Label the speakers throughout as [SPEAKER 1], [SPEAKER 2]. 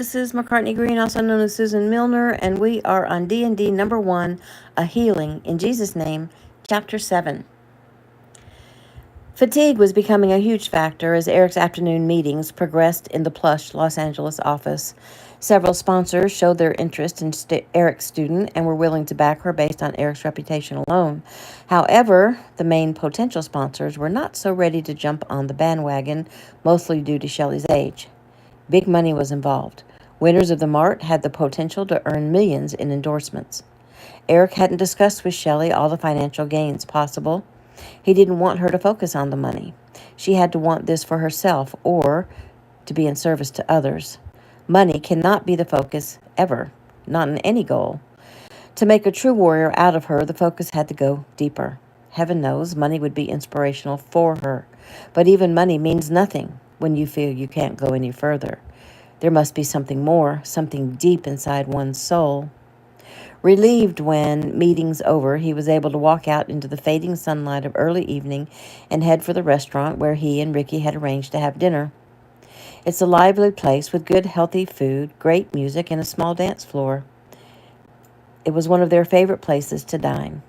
[SPEAKER 1] This is McCartney Green, also known as Susan Milner, and we are on DND number 1, A Healing in Jesus' Name, Chapter 7. Fatigue was becoming a huge factor as Eric's afternoon meetings progressed in the plush Los Angeles office. Several sponsors showed their interest in Eric's student and were willing to back her based on Eric's reputation alone. However, the main potential sponsors were not so ready to jump on the bandwagon, mostly due to Shelley's age. Big money was involved. Winners of the Mart had the potential to earn millions in endorsements. Eric hadn't discussed with Shelley all the financial gains possible. He didn't want her to focus on the money. She had to want this for herself or to be in service to others. Money cannot be the focus ever, not in any goal. To make a true warrior out of her, the focus had to go deeper. Heaven knows money would be inspirational for her. But even money means nothing when you feel you can't go any further. There must be something more, something deep inside one's soul. Relieved when, meetings over, he was able to walk out into the fading sunlight of early evening and head for the restaurant where he and Ricky had arranged to have dinner. It's a lively place with good, healthy food, great music, and a small dance floor. It was one of their favorite places to dine.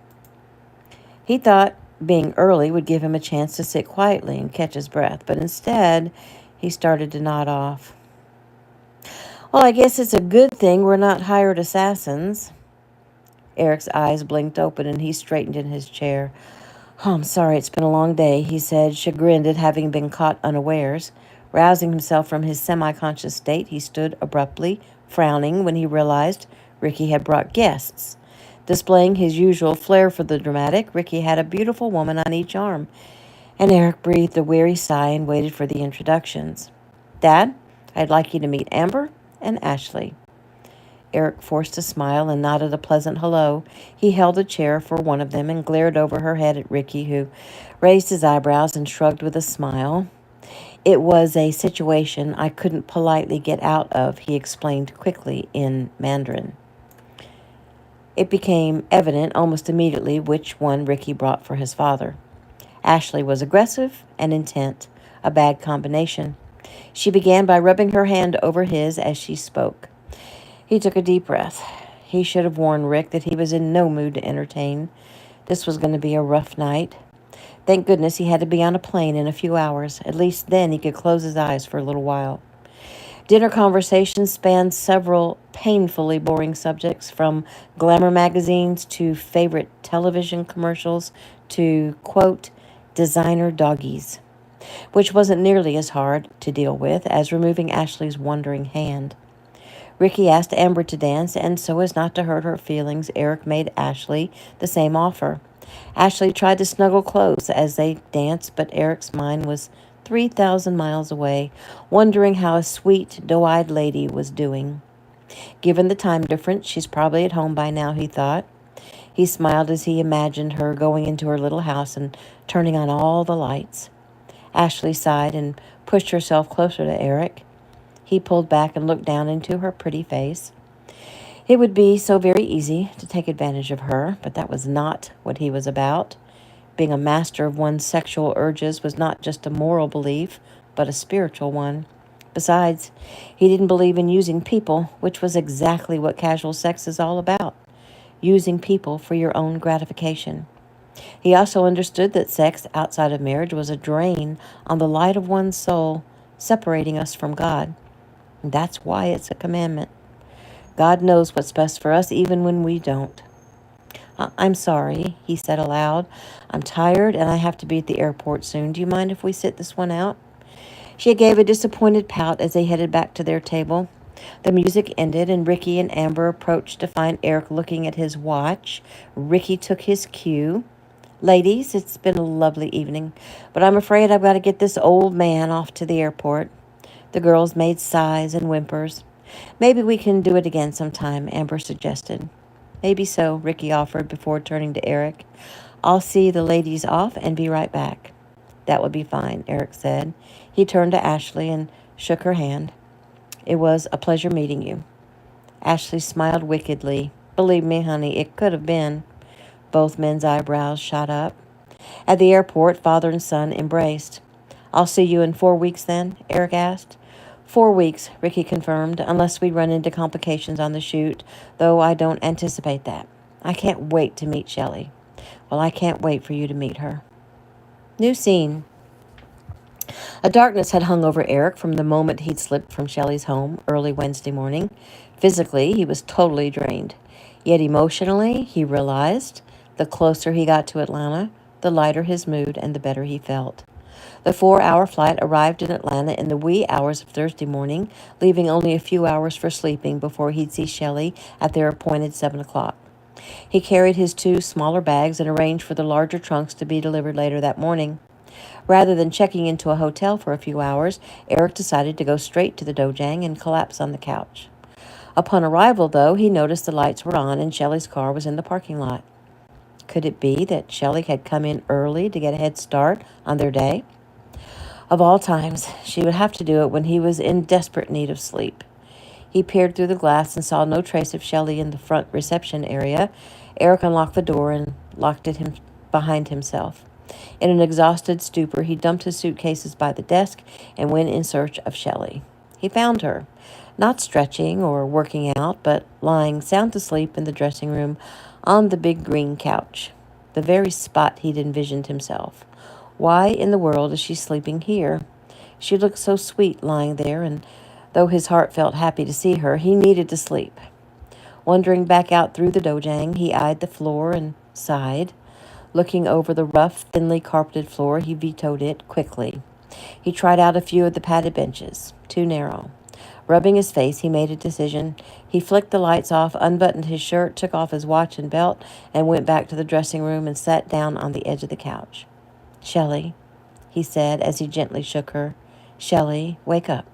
[SPEAKER 1] He thought being early would give him a chance to sit quietly and catch his breath, but instead, he started to nod off. Well, I guess it's a good thing we're not hired assassins. Eric's eyes blinked open and he straightened in his chair. Oh, I'm sorry, it's been a long day, he said, chagrined at having been caught unawares. Rousing himself from his semi-conscious state, he stood abruptly, frowning when he realized Ricky had brought guests. Displaying his usual flair for the dramatic, Ricky had a beautiful woman on each arm, and Eric breathed a weary sigh and waited for the introductions. Dad, I'd like you to meet Amber and Ashley. Eric forced a smile and nodded a pleasant hello. He held a chair for one of them and glared over her head at Ricky, who raised his eyebrows and shrugged with a smile. It was a situation I couldn't politely get out of, he explained quickly in Mandarin. It became evident almost immediately which one Ricky brought for his father. Ashley was aggressive and intent, a bad combination. She began by rubbing her hand over his as she spoke. He took a deep breath. He should have warned Rick that he was in no mood to entertain. This was going to be a rough night. Thank goodness he had to be on a plane in a few hours. At least then he could close his eyes for a little while. Dinner conversations spanned several painfully boring subjects, from glamour magazines to favorite television commercials to, quote, designer doggies, which wasn't nearly as hard to deal with as removing Ashley's wandering hand. Ricky asked Amber to dance, and so as not to hurt her feelings, Eric made Ashley the same offer. Ashley tried to snuggle close as they danced, but Eric's mind was 3,000 miles away, wondering how a sweet, doe-eyed lady was doing. Given the time difference, she's probably at home by now, he thought. He smiled as he imagined her going into her little house and turning on all the lights. Ashley sighed and pushed herself closer to Eric. He pulled back and looked down into her pretty face. It would be so very easy to take advantage of her, but that was not what he was about. Being a master of one's sexual urges was not just a moral belief, but a spiritual one. Besides, he didn't believe in using people, which was exactly what casual sex is all about. Using people for your own gratification. He also understood that sex outside of marriage was a drain on the light of one's soul, separating us from God. And that's why it's a commandment. God knows what's best for us even when we don't. I'm sorry, he said aloud. I'm tired and I have to be at the airport soon. Do you mind if we sit this one out? She gave a disappointed pout as they headed back to their table. The music ended and Ricky and Amber approached to find Eric looking at his watch. Ricky took his cue. Ladies, it's been a lovely evening, but I'm afraid I've got to get this old man off to the airport. The girls made sighs and whimpers. Maybe we can do it again sometime, Amber suggested. Maybe so, Ricky offered before turning to Eric. I'll see the ladies off and be right back. That would be fine, Eric said. He turned to Ashley and shook her hand. It was a pleasure meeting you. Ashley smiled wickedly. Believe me, honey, it could have been. Both men's eyebrows shot up. At the airport, father and son embraced. I'll see you in 4 weeks then, Eric asked. 4 weeks, Ricky confirmed, unless we run into complications on the shoot, though I don't anticipate that. I can't wait to meet Shelley. Well, I can't wait for you to meet her. New scene. A darkness had hung over Eric from the moment he'd slipped from Shelley's home early Wednesday morning. Physically, he was totally drained. Yet emotionally, he realized, the closer he got to Atlanta, the lighter his mood and the better he felt. The 4-hour flight arrived in Atlanta in the wee hours of Thursday morning, leaving only a few hours for sleeping before he'd see Shelley at their appointed 7 o'clock. He carried his 2 smaller bags and arranged for the larger trunks to be delivered later that morning. Rather than checking into a hotel for a few hours, Eric decided to go straight to the dojang and collapse on the couch. Upon arrival, though, he noticed the lights were on and Shelley's car was in the parking lot. Could it be that Shelley had come in early to get a head start on their day? Of all times, she would have to do it when he was in desperate need of sleep. He peered through the glass and saw no trace of Shelley in the front reception area. Eric unlocked the door and locked it behind himself. In an exhausted stupor, he dumped his suitcases by the desk and went in search of Shelley. He found her, not stretching or working out, but lying sound asleep in the dressing room on the big green couch, the very spot he'd envisioned himself. Why in the world is she sleeping here? She looked so sweet lying there, and though his heart felt happy to see her, he needed to sleep. Wandering back out through the dojang, he eyed the floor and sighed. Looking over the rough, thinly carpeted floor, he vetoed it quickly. He tried out a few of the padded benches, too narrow. Rubbing his face, he made a decision. He flicked the lights off, unbuttoned his shirt, took off his watch and belt, and went back to the dressing room and sat down on the edge of the couch. "Shelley," he said as he gently shook her. "Shelley, wake up."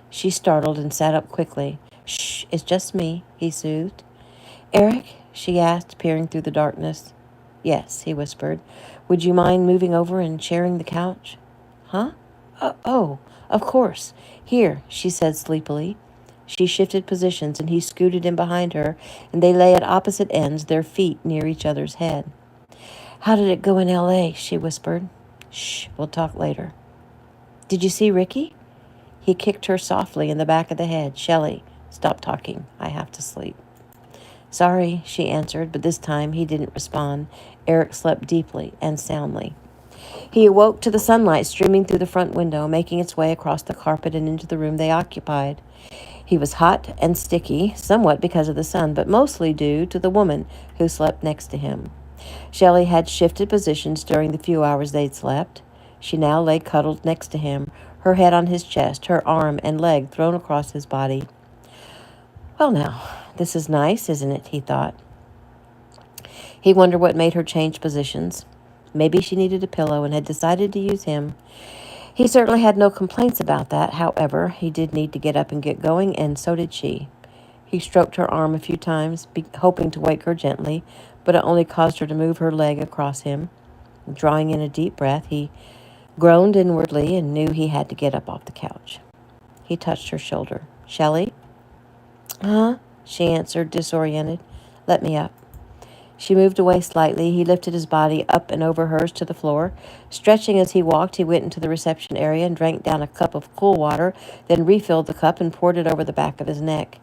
[SPEAKER 1] She startled and sat up quickly. "Shh, it's just me," he soothed. "Eric?" she asked, peering through the darkness. "Yes," he whispered. "Would you mind moving over and sharing the couch?" "Huh? Oh, of course. Here," she said sleepily. She shifted positions, and he scooted in behind her, and they lay at opposite ends, their feet near each other's head. "How did it go in L.A.?" she whispered. "Shh, we'll talk later." "Did you see Ricky?" He kicked her softly in the back of the head. "Shelley, stop talking. I have to sleep." "Sorry," she answered, but this time he didn't respond. Eric slept deeply and soundly. He awoke to the sunlight streaming through the front window, making its way across the carpet and into the room they occupied. He was hot and sticky, somewhat because of the sun, but mostly due to the woman who slept next to him. Shelley had shifted positions during the few hours they'd slept. She now lay cuddled next to him, her head on his chest, her arm and leg thrown across his body. "Well now, this is nice, isn't it?" he thought. He wondered what made her change positions. Maybe she needed a pillow and had decided to use him. He certainly had no complaints about that. However, he did need to get up and get going, and so did she. He stroked her arm a few times, hoping to wake her gently, but it only caused her to move her leg across him. Drawing in a deep breath, he groaned inwardly and knew he had to get up off the couch. He touched her shoulder. "Shelley?" "Huh?" she answered, disoriented. "Let me up." She moved away slightly. He lifted his body up and over hers to the floor. Stretching as he walked, he went into the reception area and drank down a cup of cool water, then refilled the cup and poured it over the back of his neck.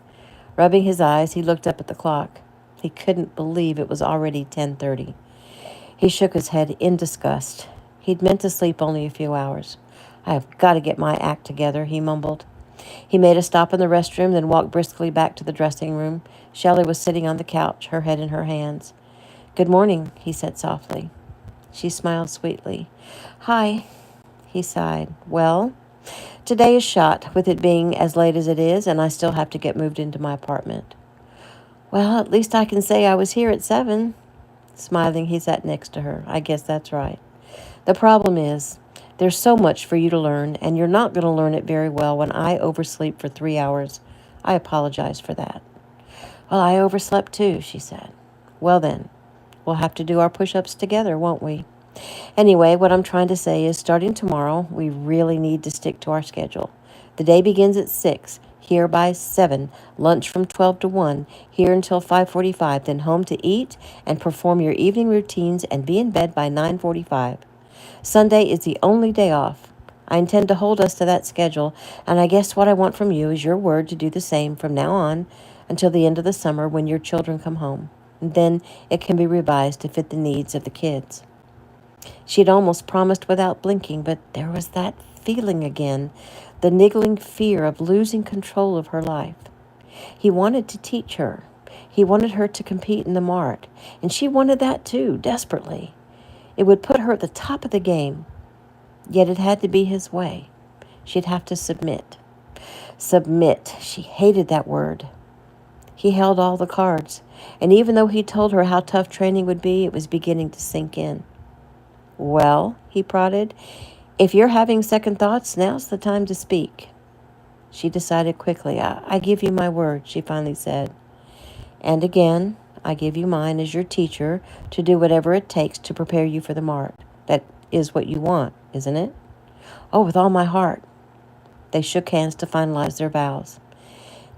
[SPEAKER 1] Rubbing his eyes, he looked up at the clock. He couldn't believe it was already 10:30. He shook his head in disgust. He'd meant to sleep only a few hours. "I have got to get my act together," he mumbled. He made a stop in the restroom, then walked briskly back to the dressing room. Shelley was sitting on the couch, her head in her hands. "Good morning," he said softly. She smiled sweetly. "Hi," he sighed. "Well, today is shot, with it being as late as it is, and I still have to get moved into my apartment." "Well, at least I can say I was here at 7. Smiling, he sat next to her. "I guess that's right. The problem is, there's so much for you to learn, and you're not going to learn it very well when I oversleep for 3 hours. I apologize for that." "Well, I overslept too," she said. "Well then, we'll have to do our push-ups together, won't we? Anyway, what I'm trying to say is, starting tomorrow, we really need to stick to our schedule. The day begins at 6, here by 7, lunch from 12 to 1, here until 5:45, then home to eat and perform your evening routines and be in bed by 9:45. Sunday is the only day off. I intend to hold us to that schedule, and I guess what I want from you is your word to do the same from now on until the end of the summer when your children come home. And then it can be revised to fit the needs of the kids. She had almost promised without blinking, but there was that feeling again, the niggling fear of losing control of her life. He wanted to teach her. He wanted her to compete in the mart, and she wanted that too, desperately. It would put her at the top of the game, yet it had to be his way. She'd have to submit. Submit. She hated that word. He held all the cards, and even though he told her how tough training would be, it was beginning to sink in. Well, he prodded, if you're having second thoughts, now's the time to speak. She decided quickly. I give you my word, she finally said. And again, I give you mine as your teacher to do whatever it takes to prepare you for the mart. That is what you want, isn't it? Oh, with all my heart. They shook hands to finalize their vows.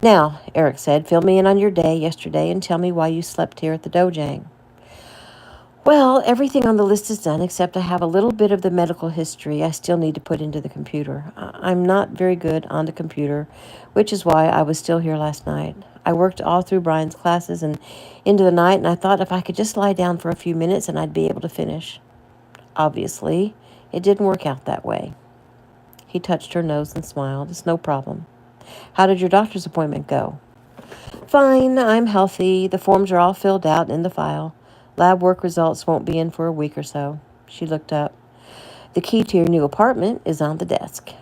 [SPEAKER 1] Now, Eric said, fill me in on your day yesterday and tell me why you slept here at the dojang. Well, everything on the list is done except I have a little bit of the medical history I still need to put into the computer. I'm not very good on the computer, which is why I was still here last night. I worked all through Brian's classes and into the night, and I thought if I could just lie down for a few minutes and I'd be able to finish. Obviously, it didn't work out that way. He touched her nose and smiled. It's no problem. How did your doctor's appointment go? Fine, I'm healthy. The forms are all filled out in the file. Lab work results won't be in for a week or so. She looked up. The key to your new apartment is on the desk.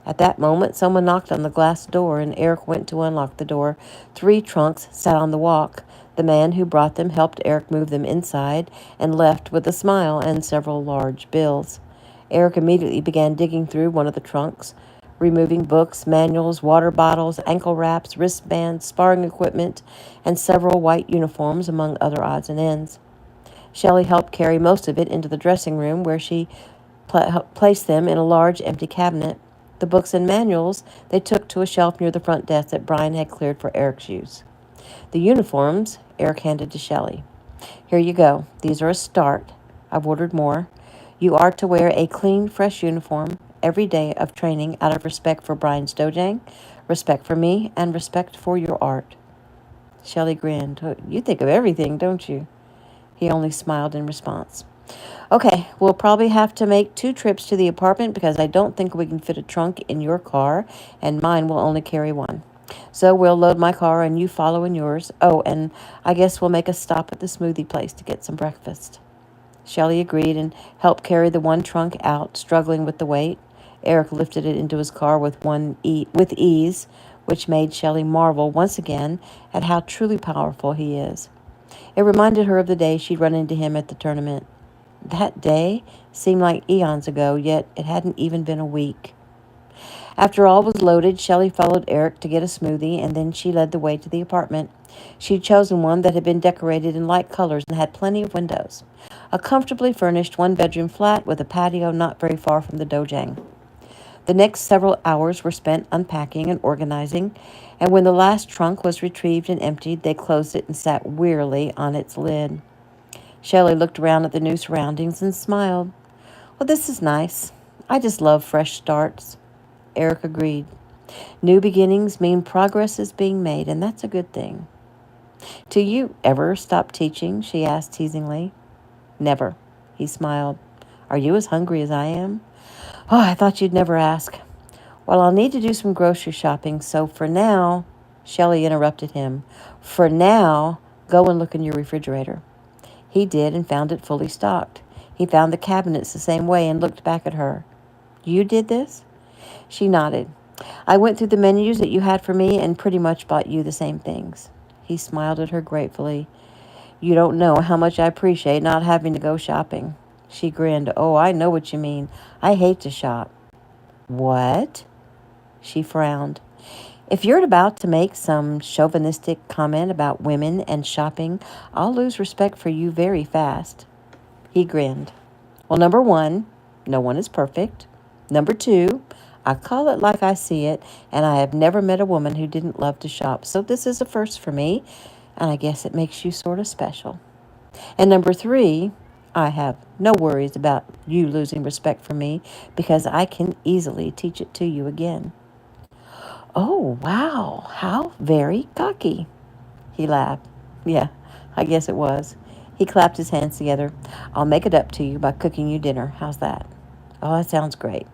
[SPEAKER 1] At that moment, someone knocked on the glass door, and Eric went to unlock the door. 3 trunks sat on the walk. The man who brought them helped Eric move them inside and left with a smile and several large bills. Eric immediately began digging through one of the trunks, removing books, manuals, water bottles, ankle wraps, wristbands, sparring equipment, and several white uniforms, among other odds and ends. Shelley helped carry most of it into the dressing room, where she placed them in a large empty cabinet. The books and manuals they took to a shelf near the front desk that Brian had cleared for Eric's use. The uniforms Eric handed to Shelley. Here you go. These are a start. I've ordered more. You are to wear a clean, fresh uniform every day of training out of respect for Brian's dojang, respect for me, and respect for your art. Shelley grinned. Oh, you think of everything, don't you? He only smiled in response. Okay, we'll probably have to make 2 trips to the apartment because I don't think we can fit a trunk in your car, and mine will only carry 1. So we'll load my car and you follow in yours. Oh, and I guess we'll make a stop at the smoothie place to get some breakfast. Shelley agreed and helped carry the 1 trunk out, struggling with the weight. Eric lifted it into his car with ease, which made Shelley marvel once again at how truly powerful he is. It reminded her of the day she'd run into him at the tournament. That day seemed like eons ago, yet it hadn't even been a week. After all was loaded, Shelley followed Eric to get a smoothie, and then she led the way to the apartment. She'd chosen one that had been decorated in light colors and had plenty of windows. A comfortably furnished 1-bedroom flat with a patio not very far from the dojang. The next several hours were spent unpacking and organizing, and when the last trunk was retrieved and emptied, they closed it and sat wearily on its lid. Shelley looked around at the new surroundings and smiled. Well, this is nice. I just love fresh starts. Eric agreed. New beginnings mean progress is being made, and that's a good thing. Do you ever stop teaching? She asked teasingly. Never. He smiled. Are you as hungry as I am? Oh, I thought you'd never ask. Well, I'll need to do some grocery shopping, so for now, Shelley interrupted him. For now, go and look in your refrigerator. He did and found it fully stocked. He found the cabinets the same way and looked back at her. You did this? She nodded. I went through the menus that you had for me and pretty much bought you the same things. He smiled at her gratefully. You don't know how much I appreciate not having to go shopping. She grinned. Oh, I know what you mean. I hate to shop. What? She frowned. If you're about to make some chauvinistic comment about women and shopping, I'll lose respect for you very fast. He grinned. Well, number 1, no one is perfect. Number 2, I call it like I see it, and I have never met a woman who didn't love to shop, so this is a first for me, and I guess it makes you sort of special. And number 3, I have no worries about you losing respect for me because I can easily teach it to you again. Oh, wow, how very cocky. He laughed. Yeah, I guess it was. He clapped his hands together. I'll make it up to you by cooking you dinner. How's that? Oh, that sounds great.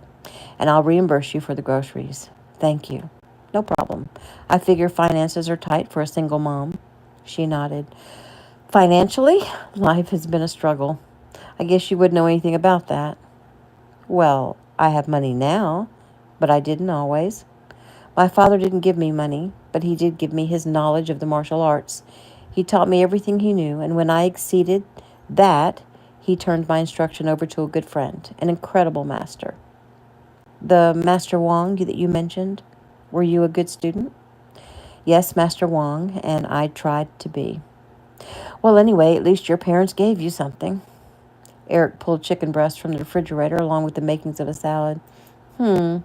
[SPEAKER 1] And I'll reimburse you for the groceries. Thank you. No problem. I figure finances are tight for a single mom. She nodded. Financially, life has been a struggle. I guess you wouldn't know anything about that. Well, I have money now, but I didn't always. My father didn't give me money, but he did give me his knowledge of the martial arts. He taught me everything he knew, and when I exceeded that, he turned my instruction over to a good friend, an incredible master. The Master Wong that you mentioned, were you a good student? Yes, Master Wong, and I tried to be. Well, anyway, at least your parents gave you something. Eric pulled chicken breast from the refrigerator along with the makings of a salad. Hmm,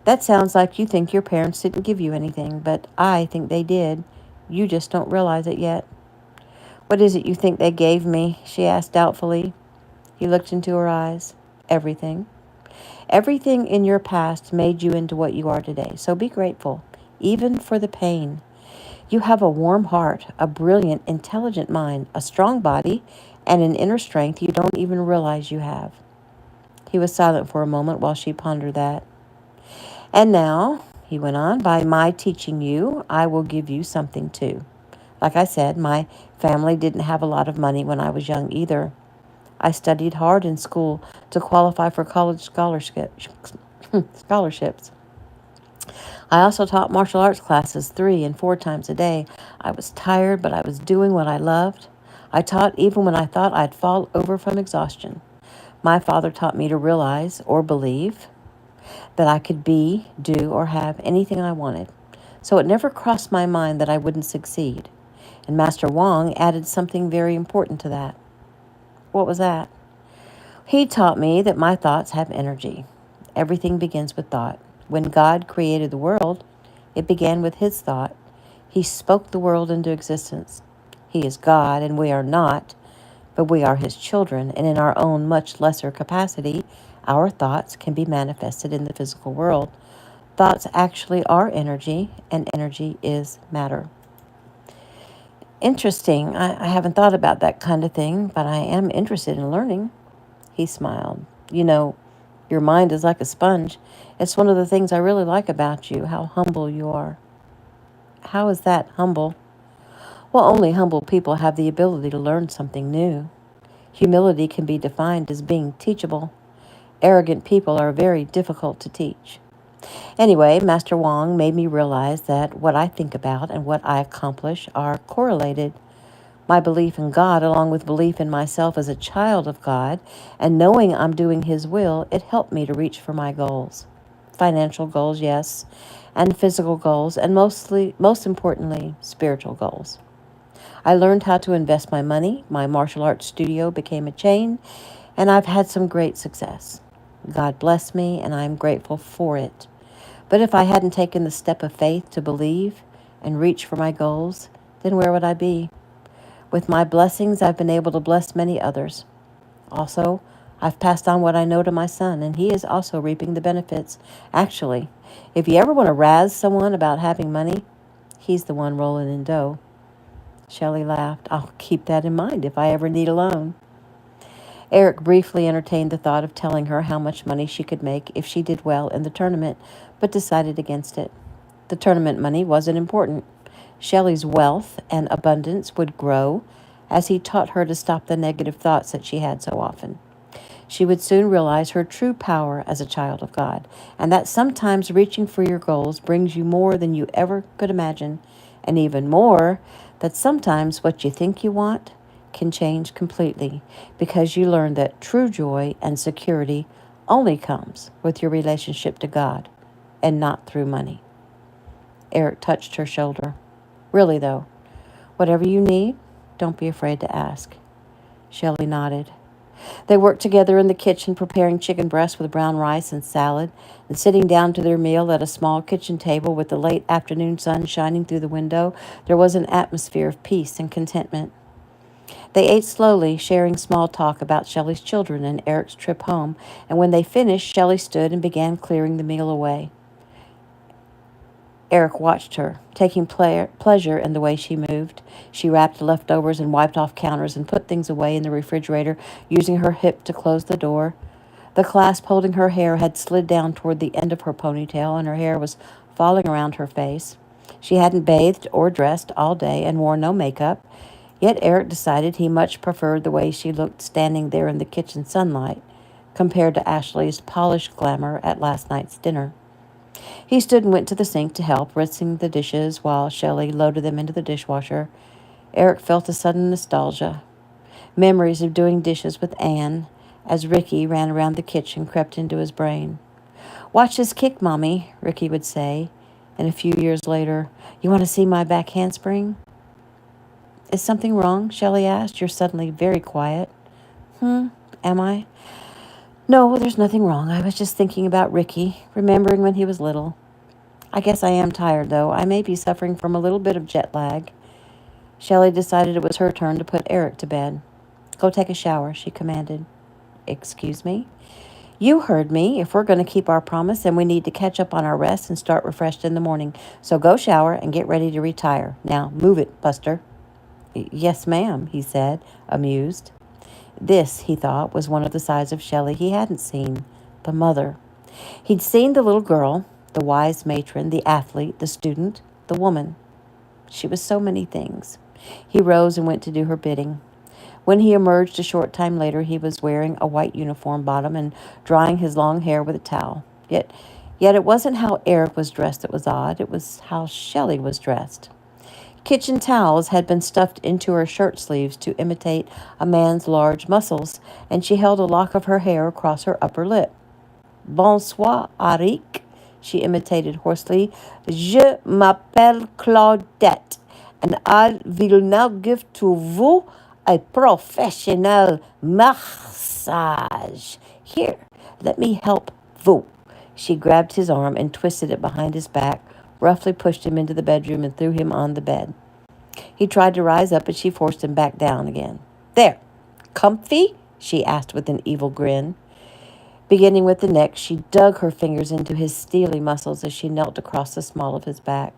[SPEAKER 1] that sounds like you think your parents didn't give you anything, but I think they did. You just don't realize it yet. What is it you think they gave me? She asked doubtfully. He looked into her eyes. Everything. Everything in your past made you into what you are today, so be grateful, even for the pain. You have a warm heart, a brilliant, intelligent mind, a strong body, and an inner strength you don't even realize you have. He was silent for a moment while she pondered that. And now, he went on, by my teaching you, I will give you something too. Like I said, my family didn't have a lot of money when I was young either. I studied hard in school to qualify for college scholarships. I also taught martial arts classes 3 and 4 times a day. I was tired, but I was doing what I loved. I taught even when I thought I'd fall over from exhaustion. My father taught me to realize or believe that I could be, do, or have anything I wanted. So it never crossed my mind that I wouldn't succeed. And Master Wong added something very important to that. What was that? He taught me that my thoughts have energy. Everything begins with thought. When God created the world, it began with his thought. He spoke the world into existence. He is God, and we are not, but we are his children, and in our own much lesser capacity, our thoughts can be manifested in the physical world. Thoughts actually are energy, and energy is matter. Interesting. I haven't thought about that kind of thing, but I am interested in learning. He smiled. You know, your mind is like a sponge. It's one of the things I really like about you, how humble you are. How is that humble? Well, only humble people have the ability to learn something new. Humility can be defined as being teachable. Arrogant people are very difficult to teach. Anyway, Master Wong made me realize that what I think about and what I accomplish are correlated. My belief in God, along with belief in myself as a child of God, and knowing I'm doing his will, it helped me to reach for my goals. Financial goals, yes, and physical goals, and most importantly, spiritual goals. I learned how to invest my money. My martial arts studio became a chain, and I've had some great success. God bless me, and I'm grateful for it. But if I hadn't taken the step of faith to believe and reach for my goals, then where would I be? With my blessings, I've been able to bless many others. Also, I've passed on what I know to my son, and he is also reaping the benefits. Actually, if you ever want to razz someone about having money, he's the one rolling in dough. Shelley laughed. I'll keep that in mind if I ever need a loan. Eric briefly entertained the thought of telling her how much money she could make if she did well in the tournament, but decided against it. The tournament money wasn't important. Shelley's wealth and abundance would grow as he taught her to stop the negative thoughts that she had so often. She would soon realize her true power as a child of God, and that sometimes reaching for your goals brings you more than you ever could imagine, and even more, that sometimes what you think you want can change completely because you learn that true joy and security only comes with your relationship to God and not through money. Eric touched her shoulder. Really, though, whatever you need, don't be afraid to ask. Shelley nodded. They worked together in the kitchen, preparing chicken breast with brown rice and salad, and sitting down to their meal at a small kitchen table with the late afternoon sun shining through the window. There was an atmosphere of peace and contentment. They ate slowly, sharing small talk about Shelley's children and Eric's trip home, and when they finished, Shelley stood and began clearing the meal away. Eric watched her, taking pleasure in the way she moved. She wrapped leftovers and wiped off counters and put things away in the refrigerator, using her hip to close the door. The clasp holding her hair had slid down toward the end of her ponytail, and her hair was falling around her face. She hadn't bathed or dressed all day and wore no makeup, yet Eric decided he much preferred the way she looked standing there in the kitchen sunlight compared to Ashley's polished glamour at last night's dinner. He stood and went to the sink to help, rinsing the dishes while Shelley loaded them into the dishwasher. Eric felt a sudden nostalgia. Memories of doing dishes with Anne as Ricky ran around the kitchen crept into his brain. "Watch this kick, Mommy," Ricky would say. And a few years later, "You want to see my back handspring?" "Is something wrong?" Shelley asked. "You're suddenly very quiet." Am I?" "No, there's nothing wrong. I was just thinking about Ricky, remembering when he was little. I guess I am tired, though. I may be suffering from a little bit of jet lag." Shelley decided it was her turn to put Eric to bed. "Go take a shower," she commanded. "Excuse me?" "You heard me. If we're going to keep our promise, then we need to catch up on our rest and start refreshed in the morning. So go shower and get ready to retire. Now, move it, Buster." "Yes, ma'am," he said, amused. This, he thought, was one of the sides of Shelley he hadn't seen, the mother. He'd seen the little girl, the wise matron, the athlete, the student, the woman. She was so many things. He rose and went to do her bidding. When he emerged a short time later, he was wearing a white uniform bottom and drying his long hair with a towel. Yet it wasn't how Eric was dressed that was odd. It was how Shelley was dressed. Kitchen towels had been stuffed into her shirt sleeves to imitate a man's large muscles, and she held a lock of her hair across her upper lip. "Bonsoir, Eric," she imitated hoarsely. "Je m'appelle Claudette, and I will now give to vous a professional massage. Here, let me help vous." She grabbed his arm and twisted it behind his back, roughly pushed him into the bedroom and threw him on the bed. He tried to rise up, but she forced him back down again. "There, comfy?" she asked with an evil grin. Beginning with the neck, she dug her fingers into his steely muscles as she knelt across the small of his back.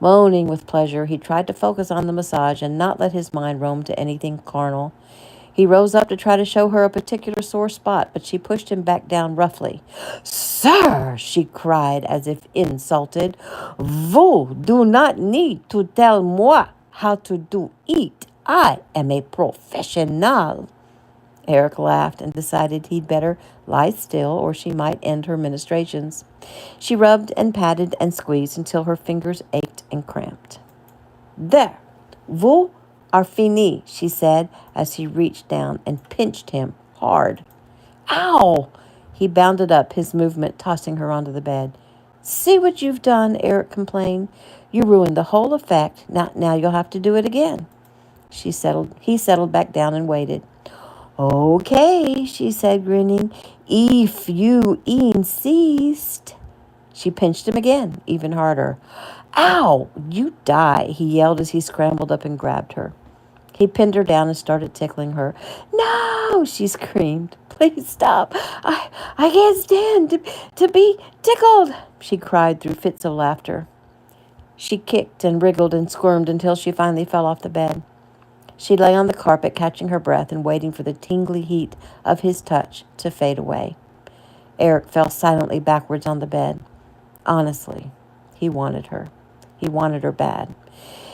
[SPEAKER 1] Moaning with pleasure, he tried to focus on the massage and not let his mind roam to anything carnal. He rose up to try to show her a particular sore spot, but she pushed him back down roughly. "Sir," she cried as if insulted, "vous do not need to tell moi how to do it. I am a professional." Eric laughed and decided he'd better lie still or she might end her ministrations. She rubbed and patted and squeezed until her fingers ached and cramped. "There, vous are fini," she said as he reached down and pinched him hard. "Ow!" He bounded up, his movement tossing her onto the bed. "See what you've done," Eric complained. "You ruined the whole effect. Now you'll have to do it again." He settled back down and waited. "Okay," she said, grinning. "If you insist." She pinched him again, even harder. "Ow! You die," he yelled as he scrambled up and grabbed her. He pinned her down and started tickling her. "No!" she screamed. "Please stop. I can't stand to be tickled," she cried through fits of laughter. She kicked and wriggled and squirmed until she finally fell off the bed. She lay on the carpet, catching her breath and waiting for the tingly heat of his touch to fade away. Eric fell silently backwards on the bed. Honestly, he wanted her. He wanted her bad.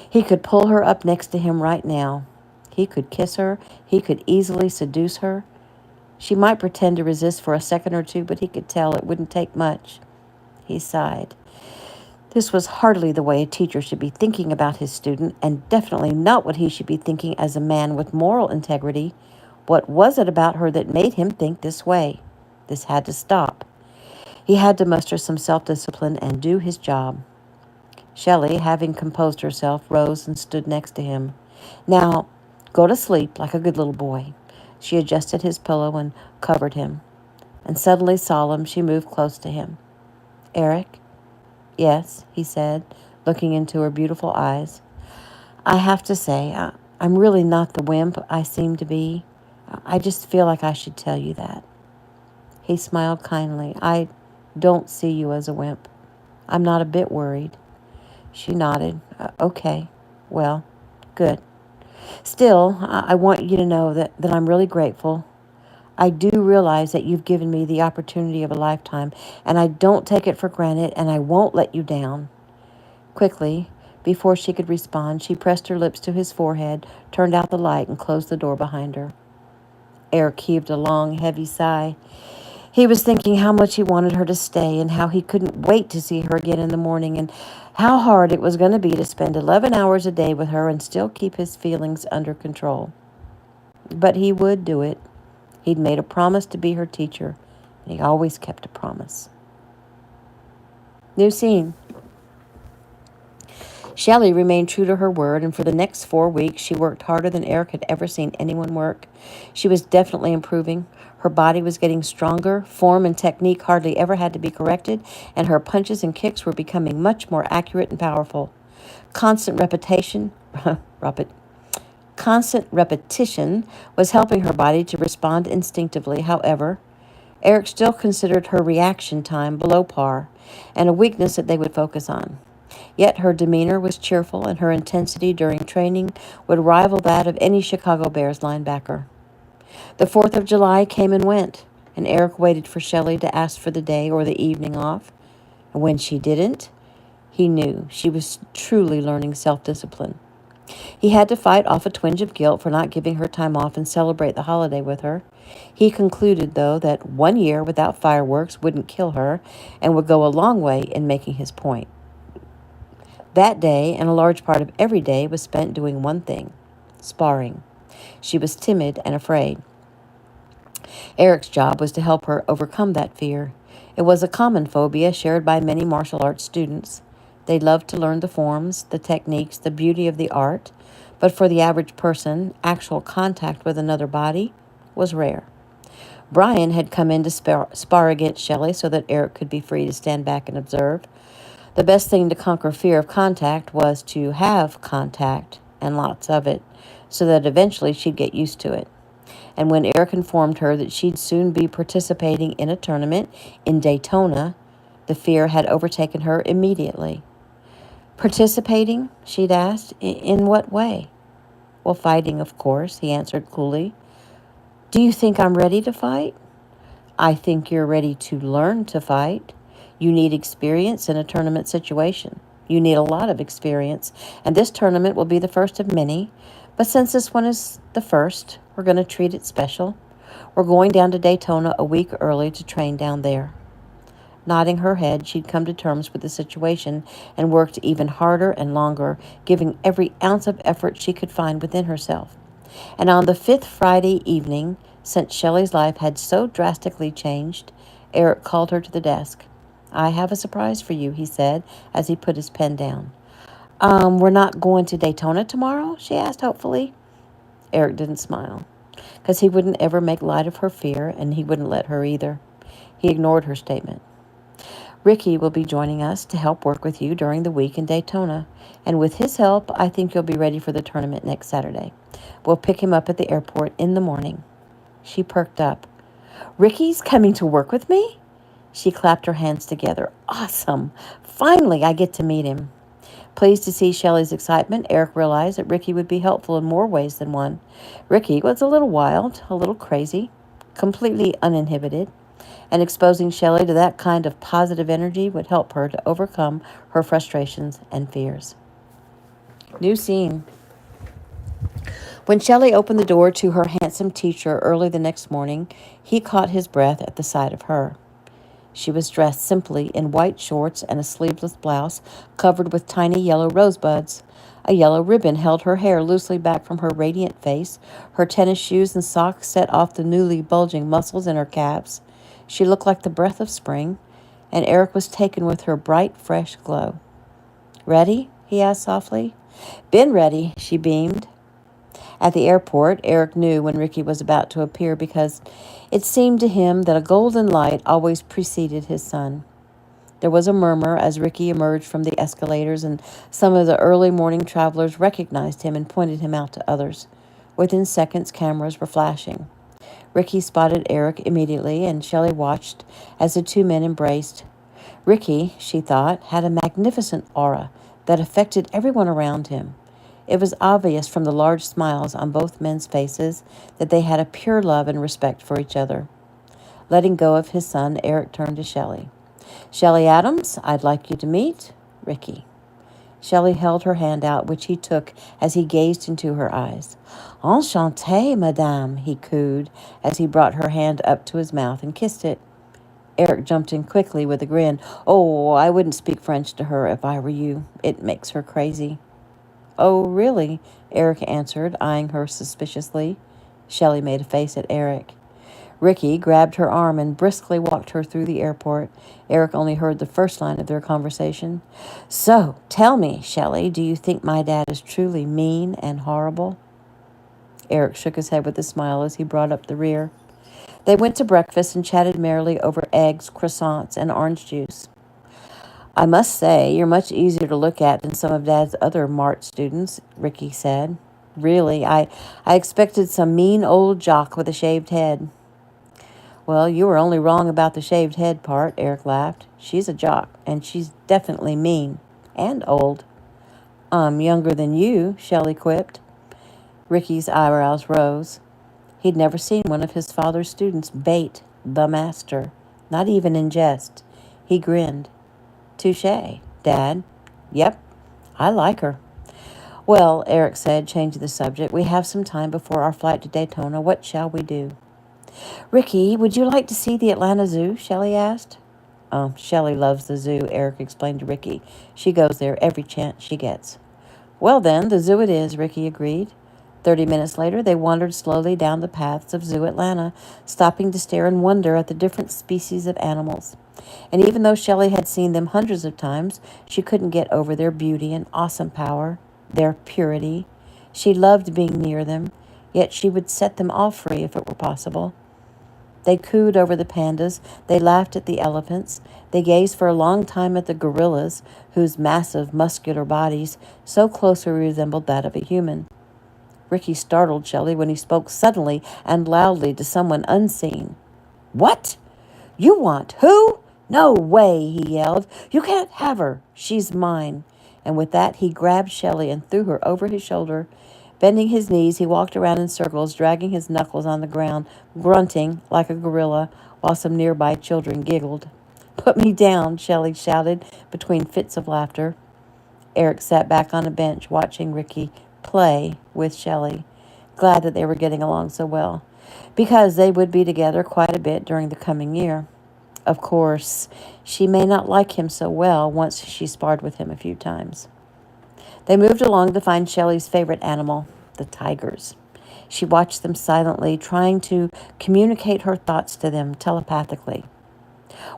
[SPEAKER 1] He could pull her up next to him right now. He could kiss her. He could easily seduce her. She might pretend to resist for a second or two, but he could tell it wouldn't take much. He sighed. This was hardly the way a teacher should be thinking about his student, and definitely not what he should be thinking as a man with moral integrity. What was it about her that made him think this way? This had to stop. He had to muster some self-discipline and do his job. Shelley, having composed herself, rose and stood next to him. "Now, go to sleep like a good little boy." She adjusted his pillow and covered him. And suddenly solemn, she moved close to him. "Eric?" "Yes," he said, looking into her beautiful eyes. "I have to say, I'm really not the wimp I seem to be. I just feel like I should tell you that. He smiled kindly. I don't see you as a wimp. I'm not a bit worried. She nodded. Okay. Well, good. Still, I want you to know that I'm really grateful. I do realize that you've given me the opportunity of a lifetime, and I don't take it for granted, and I won't let you down. Quickly, before she could respond, she pressed her lips to his forehead, turned out the light, and closed the door behind her. Eric heaved a long, heavy sigh. He was thinking how much he wanted her to stay and how he couldn't wait to see her again in the morning and how hard it was going to be to spend 11 hours a day with her and still keep his feelings under control. But he would do it. He'd made a promise to be her teacher, and he always kept a promise. New scene. Shelley remained true to her word, and for the next 4 weeks, she worked harder than Eric had ever seen anyone work. She was definitely improving. Her body was getting stronger. Form and technique hardly ever had to be corrected, and her punches and kicks were becoming much more accurate and powerful. Constant repetition, constant repetition was helping her body to respond instinctively. However, Eric still considered her reaction time below par and a weakness that they would focus on. Yet her demeanor was cheerful, and her intensity during training would rival that of any Chicago Bears linebacker. The 4th of July came and went, and Eric waited for Shelley to ask for the day or the evening off. And when she didn't, he knew she was truly learning self-discipline. He had to fight off a twinge of guilt for not giving her time off and celebrate the holiday with her. He concluded, though, that 1 year without fireworks wouldn't kill her and would go a long way in making his point. That day, and a large part of every day, was spent doing one thing: sparring. She was timid and afraid. Eric's job was to help her overcome that fear. It was a common phobia shared by many martial arts students. They loved to learn the forms, the techniques, the beauty of the art, but for the average person, actual contact with another body was rare. Brian had come in to spar against Shelley so that Eric could be free to stand back and observe. The best thing to conquer fear of contact was to have contact, and lots of it, so that eventually she'd get used to it. And when Eric informed her that she'd soon be participating in a tournament in Daytona, the fear had overtaken her immediately. Participating? She'd asked. In what way? Well, fighting, of course, he answered coolly. Do you think I'm ready to fight? I think you're ready to learn to fight. You need experience in a tournament situation. You need a lot of experience, and this tournament will be the first of many. But since this one is the first, we're going to treat it special. We're going down to Daytona a week early to train down there. Nodding her head, she'd come to terms with the situation and worked even harder and longer, giving every ounce of effort she could find within herself. And on the 5th Friday evening, since Shelley's life had so drastically changed, Eric called her to the desk. I have a surprise for you, he said as he put his pen down. We're not going to Daytona tomorrow? She asked hopefully. Eric didn't smile, because he wouldn't ever make light of her fear, and he wouldn't let her either. He ignored her statement. Ricky will be joining us to help work with you during the week in Daytona, and with his help, I think you'll be ready for the tournament next Saturday. We'll pick him up at the airport in the morning. She perked up. Ricky's coming to work with me? She clapped her hands together. Awesome! Finally, I get to meet him. Pleased to see Shelley's excitement, Eric realized that Ricky would be helpful in more ways than one. Ricky was a little wild, a little crazy, completely uninhibited, and exposing Shelley to that kind of positive energy would help her to overcome her frustrations and fears. New scene. When Shelley opened the door to her handsome teacher early the next morning, he caught his breath at the sight of her. She was dressed simply in white shorts and a sleeveless blouse covered with tiny yellow rosebuds. A yellow ribbon held her hair loosely back from her radiant face. Her tennis shoes and socks set off the newly bulging muscles in her calves. She looked like the breath of spring, and Eric was taken with her bright, fresh glow. Ready? He asked softly. Been ready, she beamed. At the airport, Eric knew when Ricky was about to appear because it seemed to him that a golden light always preceded his sun. There was a murmur as Ricky emerged from the escalators, and some of the early morning travelers recognized him and pointed him out to others. Within seconds, cameras were flashing. Ricky spotted Eric immediately, and Shelley watched as the two men embraced. Ricky, she thought, had a magnificent aura that affected everyone around him. It was obvious from the large smiles on both men's faces that they had a pure love and respect for each other. Letting go of his son, Eric turned to Shelley. "Shelley Adams, I'd like you to meet Ricky." Shelley held her hand out, which he took as he gazed into her eyes. "Enchanté, madame," he cooed as he brought her hand up to his mouth and kissed it. Eric jumped in quickly with a grin. "Oh, I wouldn't speak French to her if I were you. It makes her crazy." "Oh, really?" Eric answered, eyeing her suspiciously. Shelley made a face at Eric. Ricky grabbed her arm and briskly walked her through the airport. Eric only heard the first line of their conversation. "So, tell me, Shelley, do you think my dad is truly mean and horrible?" Eric shook his head with a smile as he brought up the rear. They went to breakfast and chatted merrily over eggs, croissants, and orange juice. "I must say, you're much easier to look at than some of Dad's other Mart students," Ricky said. "Really, I expected some mean old jock with a shaved head." "Well, you were only wrong about the shaved head part," Eric laughed. "She's a jock, and she's definitely mean. And old." "I'm younger than you," Shelley quipped. Ricky's eyebrows rose. He'd never seen one of his father's students bait the master, not even in jest. He grinned. "Touché, Dad." "Yep, I like her." "Well," Eric said, changing the subject, "we have some time before our flight to Daytona. What shall we do?" "Ricky, would you like to see the Atlanta Zoo?" Shelley asked. "Oh, Shelley loves the zoo," Eric explained to Ricky. "She goes there every chance she gets." "Well then, the zoo it is," Ricky agreed. 30 minutes later, they wandered slowly down the paths of Zoo Atlanta, stopping to stare in wonder at the different species of animals. And even though Shelley had seen them hundreds of times, she couldn't get over their beauty and awesome power, their purity. She loved being near them, yet she would set them all free if it were possible. They cooed over the pandas, they laughed at the elephants, they gazed for a long time at the gorillas, whose massive, muscular bodies so closely resembled that of a human. Ricky startled Shelley when he spoke suddenly and loudly to someone unseen. "What? You want who? No way," he yelled. "You can't have her. She's mine." And with that, he grabbed Shelley and threw her over his shoulder. Bending his knees, he walked around in circles, dragging his knuckles on the ground, grunting like a gorilla, while some nearby children giggled. "Put me down," Shelley shouted between fits of laughter. Eric sat back on a bench, watching Ricky play with Shelley, glad that they were getting along so well, because they would be together quite a bit during the coming year. Of course, she may not like him so well once she sparred with him a few times. They moved along to find Shelley's favorite animal, the tigers. She watched them silently, trying to communicate her thoughts to them telepathically.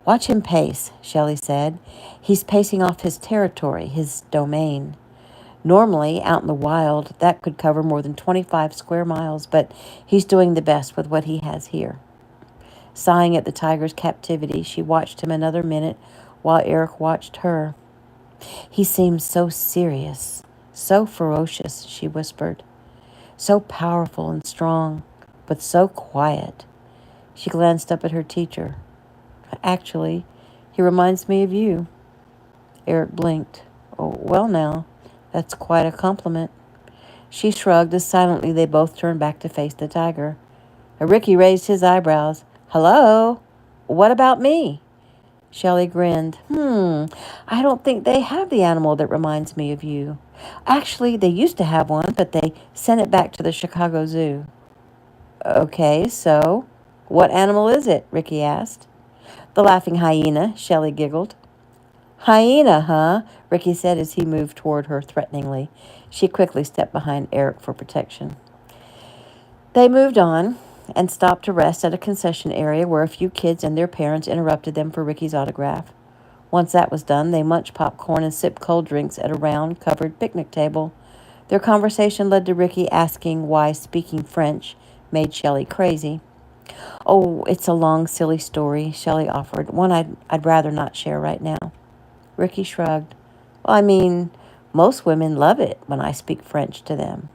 [SPEAKER 1] "Watch him pace," Shelley said. "He's pacing off his territory, his domain. Normally, out in the wild, that could cover more than 25 square miles, but he's doing the best with what he has here." Sighing at the tiger's captivity, she watched him another minute while Eric watched her. "He seems so serious, so ferocious," she whispered. "So powerful and strong, but so quiet." She glanced up at her teacher. "Actually, he reminds me of you." Eric blinked. "Oh, well now, that's quite a compliment." She shrugged as silently they both turned back to face the tiger. Ricky raised his eyebrows. "Hello? What about me?" Shelley grinned. I don't think they have the animal that reminds me of you. Actually, they used to have one, but they sent it back to the Chicago Zoo." "Okay, so what animal is it?" Ricky asked. "The laughing hyena," Shelley giggled. "Hyena, huh?" Ricky said as he moved toward her threateningly. She quickly stepped behind Eric for protection. They moved on and stopped to rest at a concession area where a few kids and their parents interrupted them for Ricky's autograph. Once that was done, they munched popcorn and sipped cold drinks at a round, covered picnic table. Their conversation led to Ricky asking why speaking French made Shelley crazy. Oh, it's a long, silly story, Shelley offered. One I'd rather not share right now. Ricky shrugged. Well, I mean, most women love it when I speak French to them.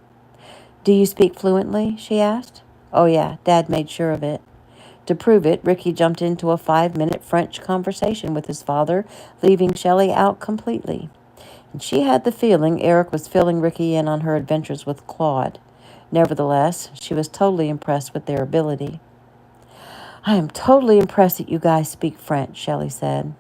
[SPEAKER 1] Do you speak fluently? She asked. Oh, yeah, Dad made sure of it. To prove it, Ricky jumped into a 5-minute French conversation with his father, leaving Shelley out completely. And she had the feeling Eric was filling Ricky in on her adventures with Claude. Nevertheless, she was totally impressed with their ability. I am totally impressed that you guys speak French, Shelley said.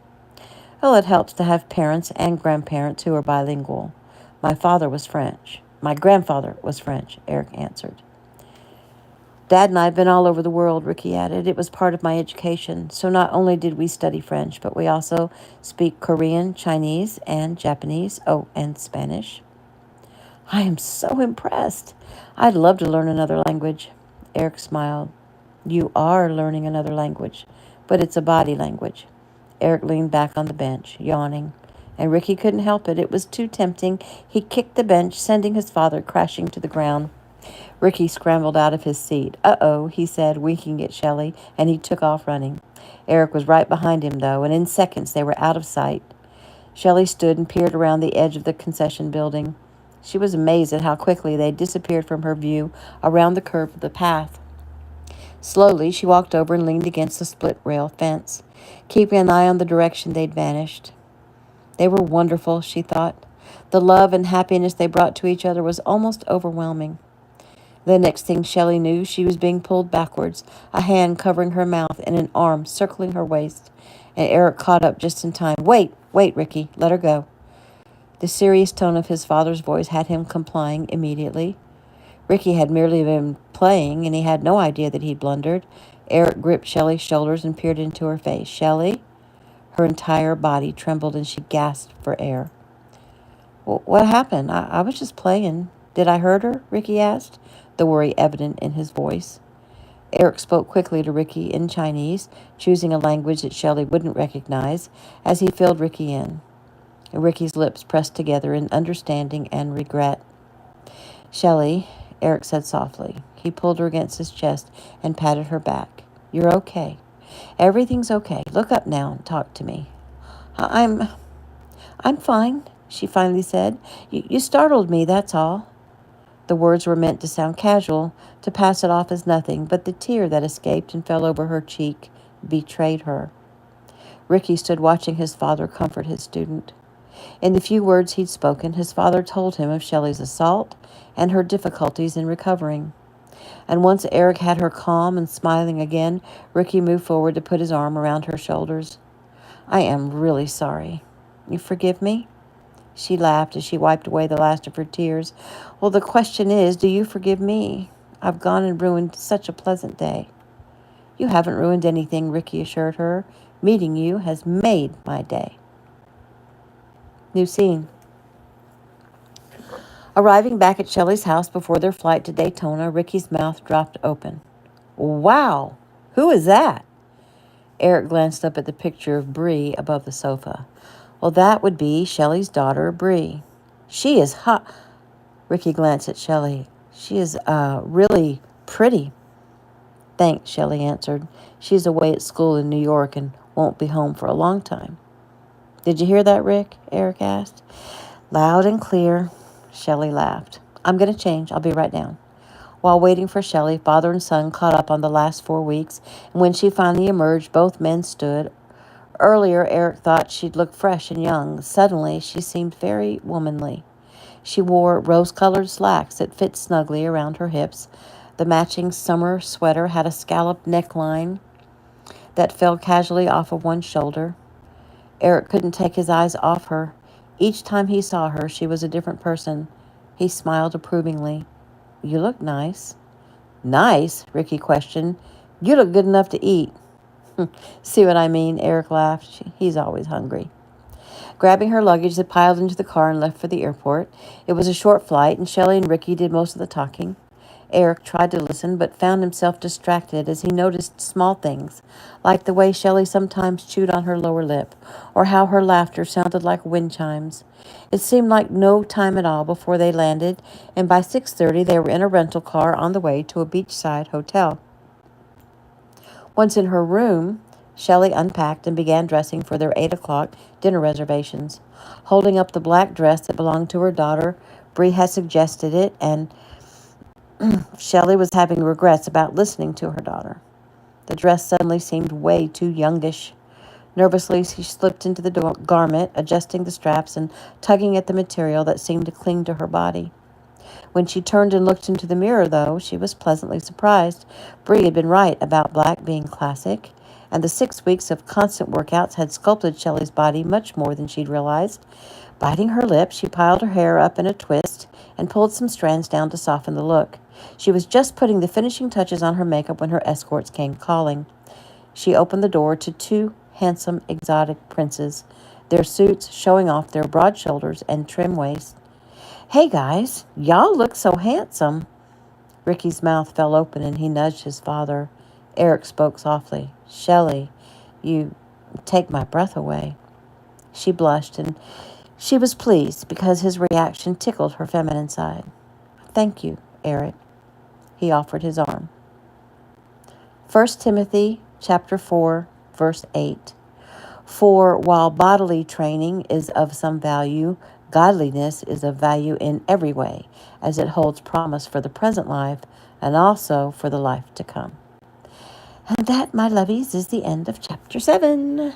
[SPEAKER 1] Well, it helps to have parents and grandparents who are bilingual. My father was French. My grandfather was French, Eric answered. Dad and I have been all over the world, Ricky added. It was part of my education. So not only did we study French, but we also speak Korean, Chinese, and Japanese. Oh, and Spanish. I am so impressed. I'd love to learn another language. Eric smiled. You are learning another language, but it's a body language. Eric leaned back on the bench, yawning, and Ricky couldn't help it. It was too tempting. He kicked the bench, sending his father crashing to the ground. Ricky scrambled out of his seat. Uh-oh, he said, winking at Shelley, and he took off running. Eric was right behind him, though, and in seconds they were out of sight. Shelley stood and peered around the edge of the concession building. She was amazed at how quickly they disappeared from her view around the curve of the path. Slowly, she walked over and leaned against the split-rail fence, keeping an eye on the direction they'd vanished. They were wonderful, she thought. The love and happiness they brought to each other was almost overwhelming. The next thing Shelley knew, she was being pulled backwards, a hand covering her mouth and an arm circling her waist. And Eric caught up just in time. Wait, Ricky, let her go. The serious tone of his father's voice had him complying immediately. Ricky had merely been playing, and he had no idea that he'd blundered. Eric gripped Shelley's shoulders and peered into her face. Shelley? Her entire body trembled, and she gasped for air. What happened? I was just playing. Did I hurt her? Ricky asked, the worry evident in his voice. Eric spoke quickly to Ricky in Chinese, choosing a language that Shelley wouldn't recognize, as he filled Ricky in. Ricky's lips pressed together in understanding and regret. Shelley, Eric said softly. He pulled her against his chest and patted her back. You're okay. Everything's okay. Look up now and talk to me. I'm fine, she finally said. You startled me, that's all. The words were meant to sound casual, to pass it off as nothing, but the tear that escaped and fell over her cheek betrayed her. Ricky stood watching his father comfort his student. In the few words he'd spoken, his father told him of Shelley's assault and her difficulties in recovering. And once Eric had her calm and smiling again, Ricky moved forward to put his arm around her shoulders. I am really sorry. You forgive me? She laughed as she wiped away the last of her tears. Well, the question is, do you forgive me? I've gone and ruined such a pleasant day. You haven't ruined anything, Ricky assured her. Meeting you has made my day. New scene. Arriving back at Shelley's house before their flight to Daytona, Ricky's mouth dropped open. Wow! Who is that? Eric glanced up at the picture of Bree above the sofa. Well, that would be Shelley's daughter, Bree. She is hot. Ricky glanced at Shelley. She is, really pretty. Thanks, Shelley answered. She's away at school in New York and won't be home for a long time. Did you hear that, Rick? Eric asked. Loud and clear. Shelley laughed. I'm going to change. I'll be right down. While waiting for Shelley, father and son caught up on the last 4 weeks, and when she finally emerged, both men stood. Earlier, Eric thought she'd look fresh and young. Suddenly, she seemed very womanly. She wore rose-colored slacks that fit snugly around her hips. The matching summer sweater had a scalloped neckline that fell casually off of one shoulder. Eric couldn't take his eyes off her. Each time he saw her, she was a different person. He smiled approvingly. You look nice. Nice? Ricky questioned. You look good enough to eat. See what I mean? Eric laughed. He's always hungry. Grabbing her luggage, they piled into the car and left for the airport. It was a short flight, and Shelley and Ricky did most of the talking. Eric tried to listen, but found himself distracted as he noticed small things, like the way Shelley sometimes chewed on her lower lip, or how her laughter sounded like wind chimes. It seemed like no time at all before they landed, and by 6:30 they were in a rental car on the way to a beachside hotel. Once in her room, Shelley unpacked and began dressing for their 8 o'clock dinner reservations. Holding up the black dress that belonged to her daughter, Bree had suggested it, and Shelley was having regrets about listening to her daughter. The dress suddenly seemed way too youngish. Nervously, she slipped into the garment, adjusting the straps and tugging at the material that seemed to cling to her body. When she turned and looked into the mirror, though, she was pleasantly surprised. Bree had been right about black being classic, and the 6 weeks of constant workouts had sculpted Shelley's body much more than she'd realized. Biting her lip, she piled her hair up in a twist and pulled some strands down to soften the look. She was just putting the finishing touches on her makeup when her escorts came calling. She opened the door to 2 handsome exotic princes, their suits showing off their broad shoulders and trim waists. "Hey, guys, y'all look so handsome." Ricky's mouth fell open and he nudged his father. Eric spoke softly. "Shelley, you take my breath away." She blushed, and she was pleased because his reaction tickled her feminine side. "Thank you, Eric." He offered his arm. 1 Timothy chapter 4, verse 8. "For while bodily training is of some value, godliness is of value in every way, as it holds promise for the present life and also for the life to come." And that, my lovies, is the end of chapter 7.